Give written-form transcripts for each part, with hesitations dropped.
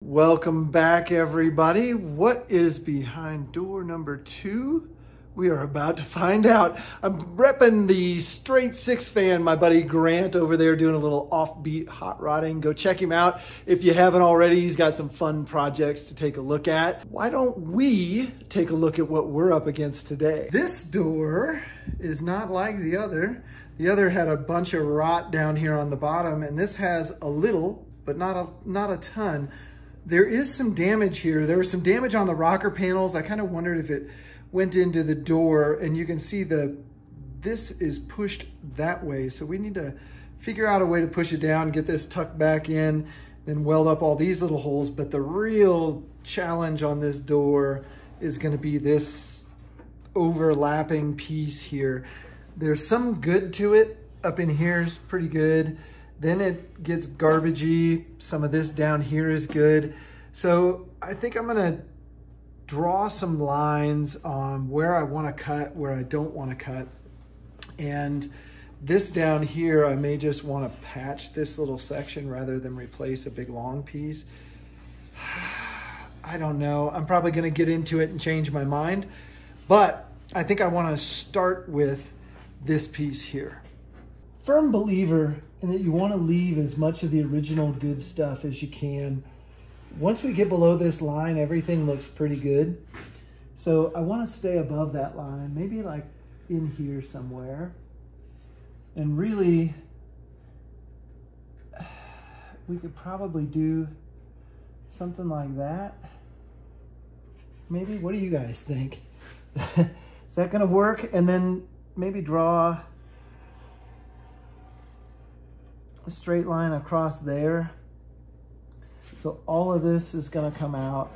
Welcome back, everybody. What is behind door number 2? We are about to find out. I'm repping the Straight Six fan, my buddy Grant over there doing a little offbeat hot rodding. Go check him out if you haven't already. He's got some fun projects to take a look at. Why don't we take a look at what we're up against today? This door is not like the other. The other had a bunch of rot down here on the bottom, and this has a little, but not a ton. There is some damage here. There was some damage on the rocker panels. I kind of wondered if it went into the door, and you can see this is pushed that way. So we need to figure out a way to push it down, get this tucked back in, then weld up all these little holes. But the real challenge on this door is going to be this overlapping piece here. There's some good to it. Up in here is pretty good. Then it gets garbagey. Some of this down here is good. So I think I'm gonna draw some lines on where I wanna cut, where I don't wanna cut. And this down here, I may just wanna patch this little section rather than replace a big long piece. I don't know. I'm probably gonna get into it and change my mind, but I think I wanna start with this piece here. Firm believer in that you want to leave as much of the original good stuff as you can. Once we get below this line, everything looks pretty good. So I want to stay above that line, maybe like in here somewhere. And really, we could probably do something like that. Maybe, what do you guys think? Is that going to work? And then maybe draw a straight line across there. So all of this is going to come out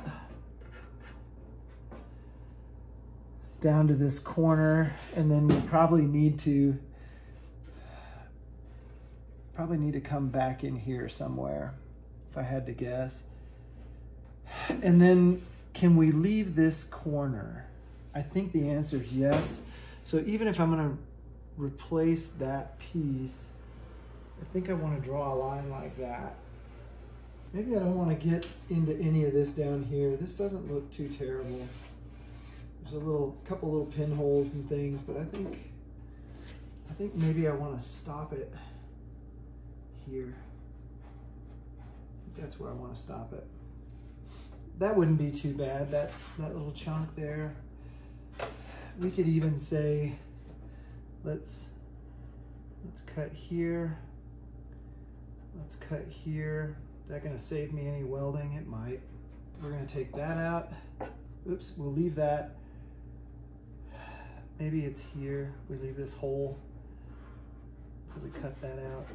down to this corner, and then you probably need to come back in here somewhere, if I had to guess. And then can we leave this corner? I think the answer is yes. So even if I'm going to replace that piece, I think I want to draw a line like that. Maybe I don't want to get into any of this down here. This doesn't look too terrible. There's a couple little pinholes and things, but I think maybe I want to stop it here. That's where I want to stop it. That wouldn't be too bad, that little chunk there. We could even say, let's cut here. Let's cut here. Is that gonna save me any welding? It might. We're gonna take that out. Oops, we'll leave that. Maybe it's here. We leave this hole. So we cut that out.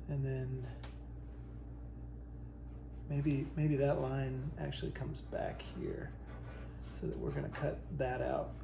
And then maybe that line actually comes back here, so that we're gonna cut that out.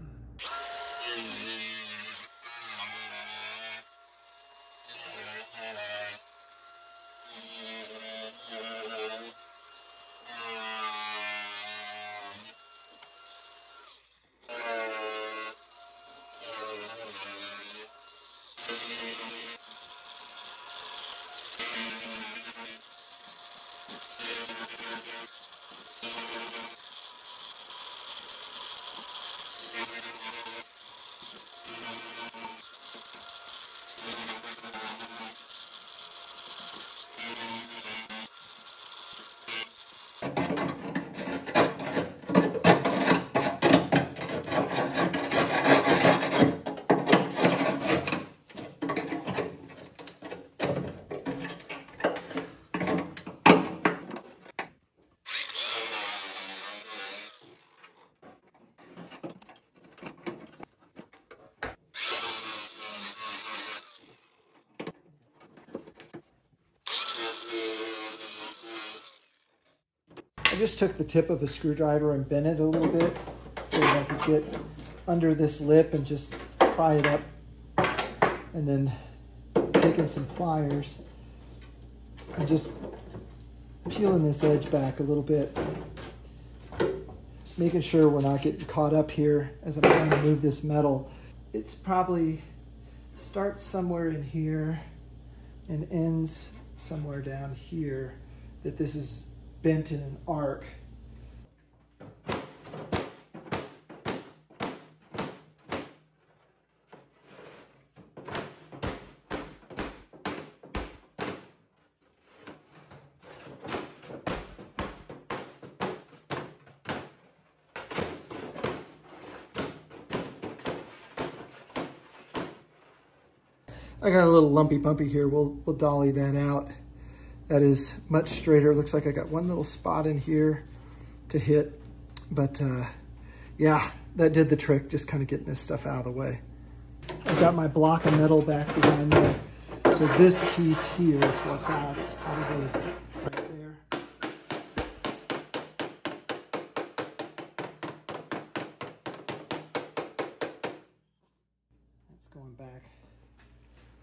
I just took the tip of a screwdriver and bent it a little bit so that I could get under this lip and just pry it up. And then taking some pliers and just peeling this edge back a little bit, making sure we're not getting caught up here as I'm trying to move this metal. It's probably starts somewhere in here and ends somewhere down here. that this is bent in an arc. I got a little lumpy pumpy here. We'll dolly that out. That is much straighter. Looks like I got one little spot in here to hit. But yeah, that did the trick, just kind of getting this stuff out of the way. I've got my block of metal back behind there. So this piece here is what's out. It's probably right there. It's going back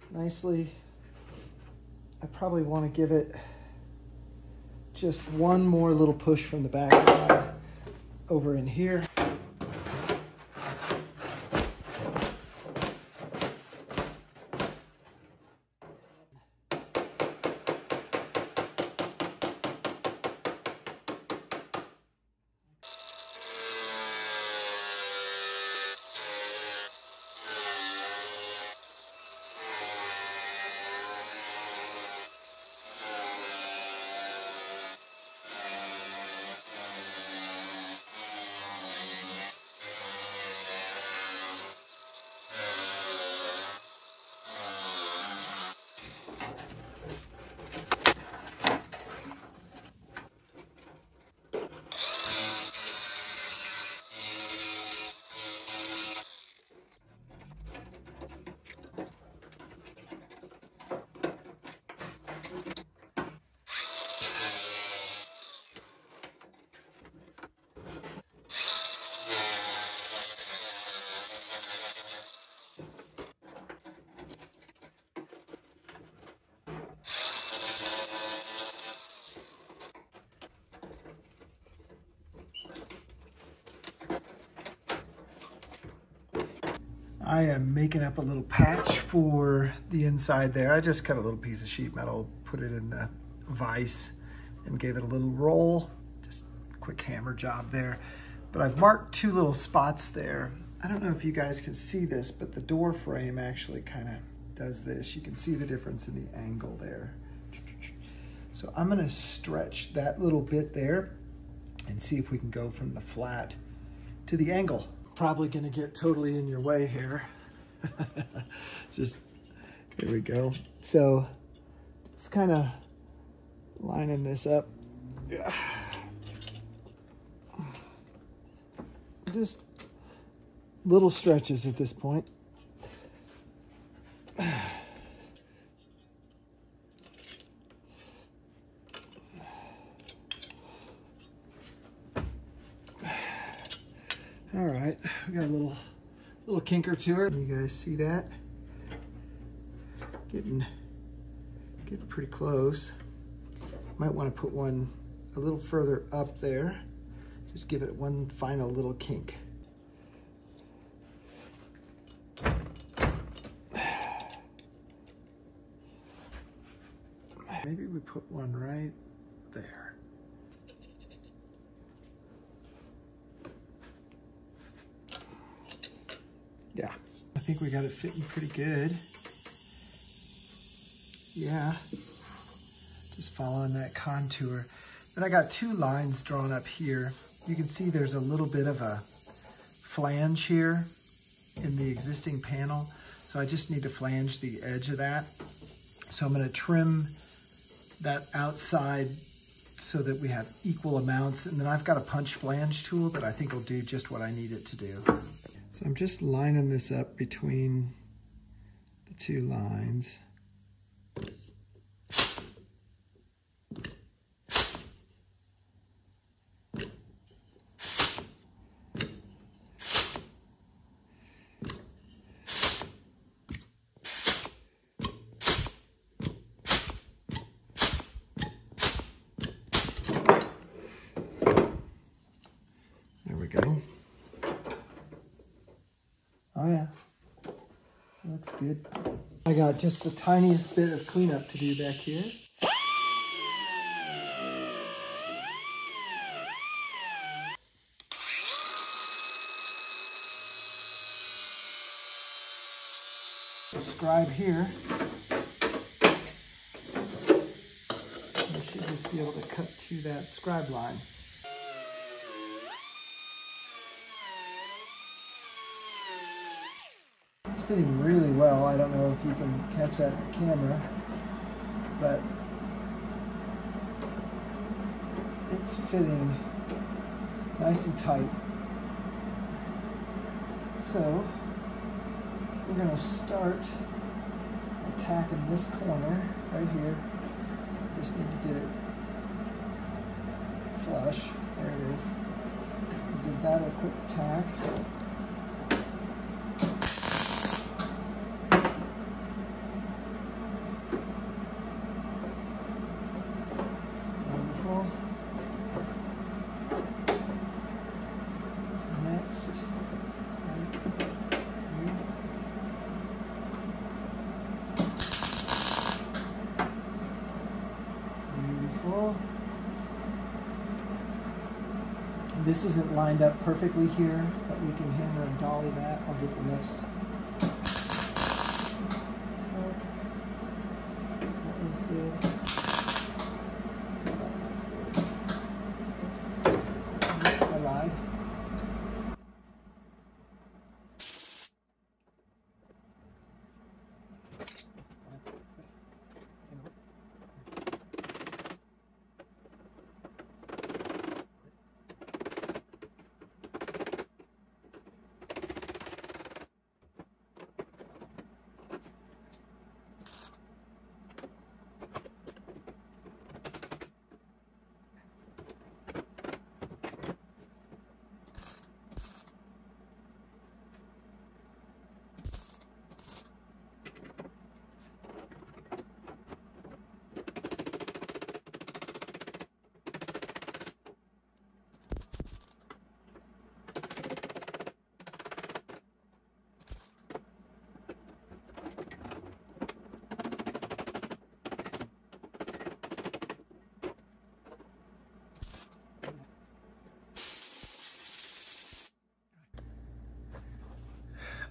nicely. I probably want to give it just one more little push from the back side over in here. I am making up a little patch for the inside there. I just cut a little piece of sheet metal, put it in the vise, and gave it a little roll. Just a quick hammer job there. But I've marked two little spots there. I don't know if you guys can see this, but the door frame actually kind of does this. You can see the difference in the angle there. So I'm gonna stretch that little bit there and see if we can go from the flat to the angle. Probably gonna get totally in your way here. Just, here we go. So, just kind of lining this up. Just little stretches at this point. All right, we got a little kinker to her. You guys see that? Getting pretty close. Might want to put one a little further up there. Just give it one final little kink. Maybe we put one right there. Yeah, I think we got it fitting pretty good. Yeah, just following that contour. Then I got two lines drawn up here. You can see there's a little bit of a flange here in the existing panel. So I just need to flange the edge of that. So I'm gonna trim that outside so that we have equal amounts. And then I've got a punch flange tool that I think will do just what I need it to do. So I'm just lining this up between the two lines. There we go. Oh yeah, looks good. I got just the tiniest bit of cleanup to do back here. scribe here. You should just be able to cut to that scribe line. It's fitting really well. I don't know if you can catch that in the camera, but it's fitting nice and tight. So we're going to start attacking this corner right here. Just need to get it flush. There it is. Give that a quick tack. Wonderful. Next. Beautiful. This isn't lined up perfectly here, but we can hammer and dolly that. I'll get the next tuck. That one's good. That one's good. Oops. I lied.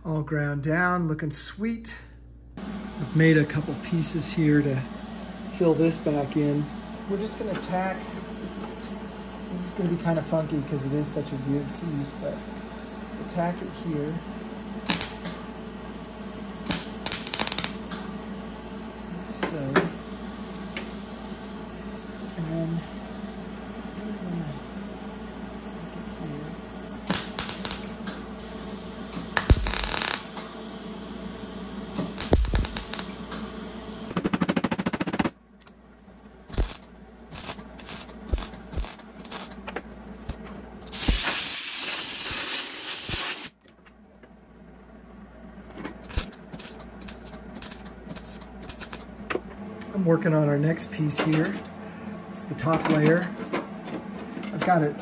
All ground down, looking sweet. I've made a couple pieces here to fill this back in. We're just gonna tack. This is gonna be kind of funky because it is such a good piece, but we'll tack it here. So, and then I'm working on our next piece here. It's the top layer. I've got it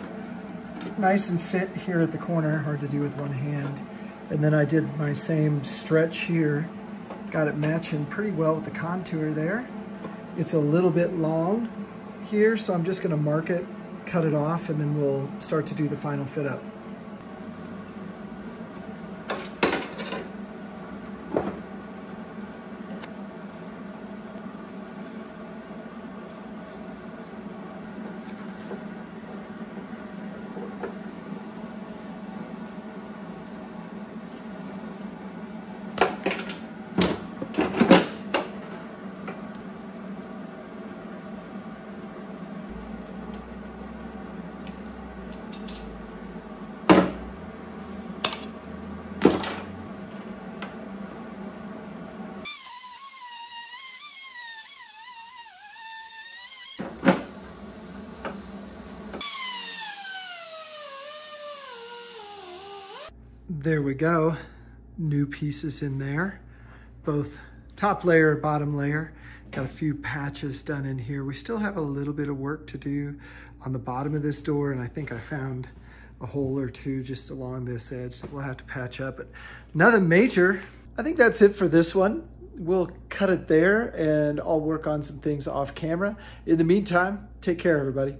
nice and fit here at the corner, hard to do with one hand. And then I did my same stretch here. Got it matching pretty well with the contour there. It's a little bit long here, so I'm just gonna mark it, cut it off, and then we'll start to do the final fit up. There we go, new pieces in there, both top layer, bottom layer. Got a few patches done in here. We still have a little bit of work to do on the bottom of this door, and I think I found a hole or two just along this edge that we'll have to patch up, but nothing major. I think that's it for this one. We'll cut it there and I'll work on some things off camera. In the meantime, take care, everybody.